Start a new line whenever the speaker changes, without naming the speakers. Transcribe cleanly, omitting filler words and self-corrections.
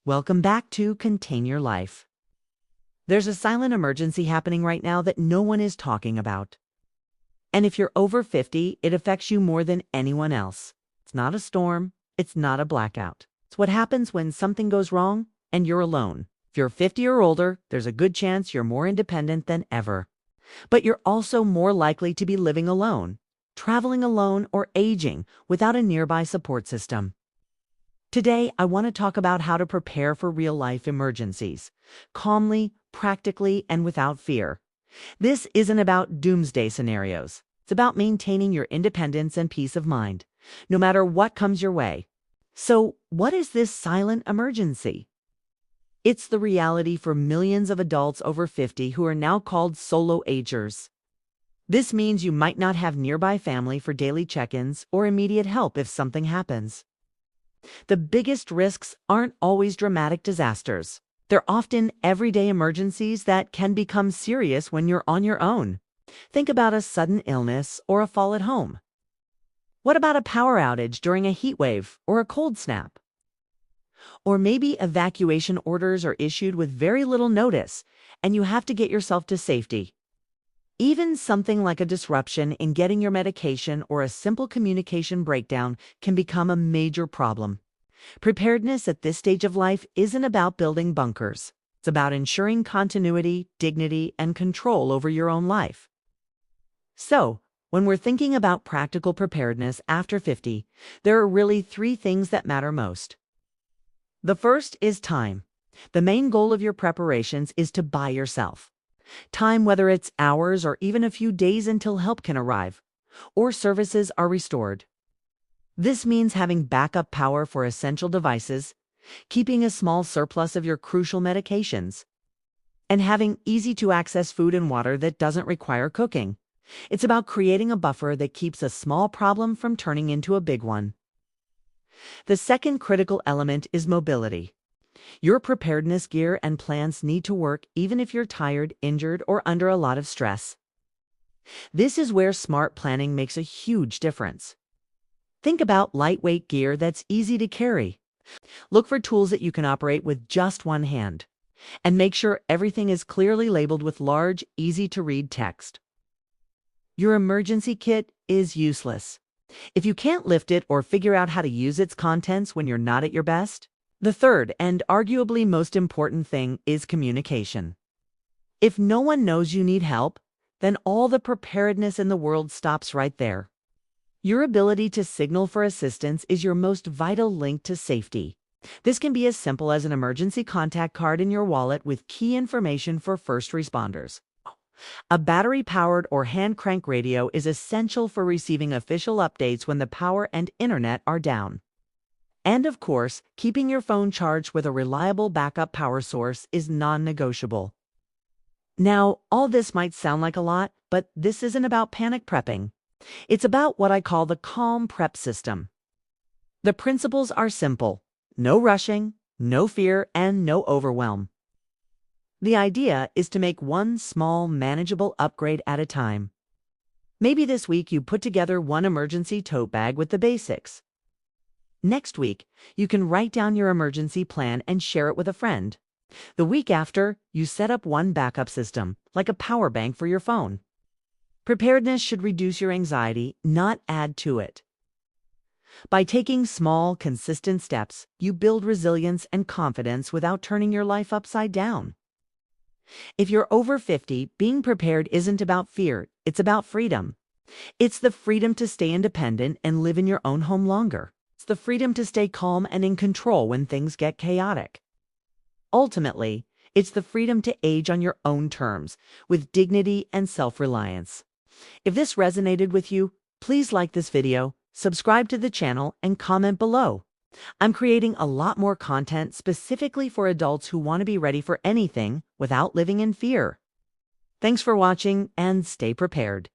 Welcome back to Contain Your Life. There's a silent emergency happening right now that no one is talking about. And if you're over 50, it affects you more than anyone else. It's not a storm. It's not a blackout. It's what happens when something goes wrong and you're alone. If you're 50 or older, there's a good chance you're more independent than ever. But you're also more likely to be living alone, traveling alone, or aging without a nearby support system. Today, I want to talk about how to prepare for real-life emergencies, calmly, practically, and without fear. This isn't about doomsday scenarios. It's about maintaining your independence and peace of mind, no matter what comes your way. So, what is this silent emergency? It's the reality for millions of adults over 50 who are now called solo agers. This means you might not have nearby family for daily check-ins or immediate help if something happens. The biggest risks aren't always dramatic disasters. They're often everyday emergencies that can become serious when you're on your own. Think about a sudden illness or a fall at home. What about a power outage during a heat wave or a cold snap? Or maybe evacuation orders are issued with very little notice and you have to get yourself to safety. Even something like a disruption in getting your medication or a simple communication breakdown can become a major problem. Preparedness at this stage of life isn't about building bunkers. It's about ensuring continuity, dignity, and control over your own life. So, when we're thinking about practical preparedness after 50, there are really three things that matter most. The first is time. The main goal of your preparations is to buy yourself time, whether it's hours or even a few days until help can arrive, or services are restored. This means having backup power for essential devices, keeping a small surplus of your crucial medications, and having easy-to-access food and water that doesn't require cooking. It's about creating a buffer that keeps a small problem from turning into a big one. The second critical element is mobility. Your preparedness gear and plans need to work even if you're tired, injured, or under a lot of stress. This is where smart planning makes a huge difference. Think about lightweight gear that's easy to carry. Look for tools that you can operate with just one hand. And make sure everything is clearly labeled with large, easy-to-read text. Your emergency kit is useless if you can't lift it or figure out how to use its contents when you're not at your best. The third and arguably most important thing is communication. If no one knows you need help, then all the preparedness in the world stops right there. Your ability to signal for assistance is your most vital link to safety. This can be as simple as an emergency contact card in your wallet with key information for first responders. A battery-powered or hand-crank radio is essential for receiving official updates when the power and internet are down. And of course, keeping your phone charged with a reliable backup power source is non-negotiable. Now, all this might sound like a lot, but this isn't about panic prepping. It's about what I call the calm prep system. The principles are simple: no rushing, no fear, and no overwhelm. The idea is to make one small, manageable upgrade at a time. Maybe this week you put together one emergency tote bag with the basics. Next week, you can write down your emergency plan and share it with a friend. The week after, you set up one backup system, like a power bank for your phone. Preparedness should reduce your anxiety, not add to it. By taking small, consistent steps, you build resilience and confidence without turning your life upside down. If you're over 50, being prepared isn't about fear, it's about freedom. It's the freedom to stay independent and live in your own home longer. It's the freedom to stay calm and in control when things get chaotic. Ultimately, it's the freedom to age on your own terms, with dignity and self-reliance. If this resonated with you, please like this video, subscribe to the channel, and comment below. I'm creating a lot more content specifically for adults who want to be ready for anything without living in fear. Thanks for watching, and stay prepared.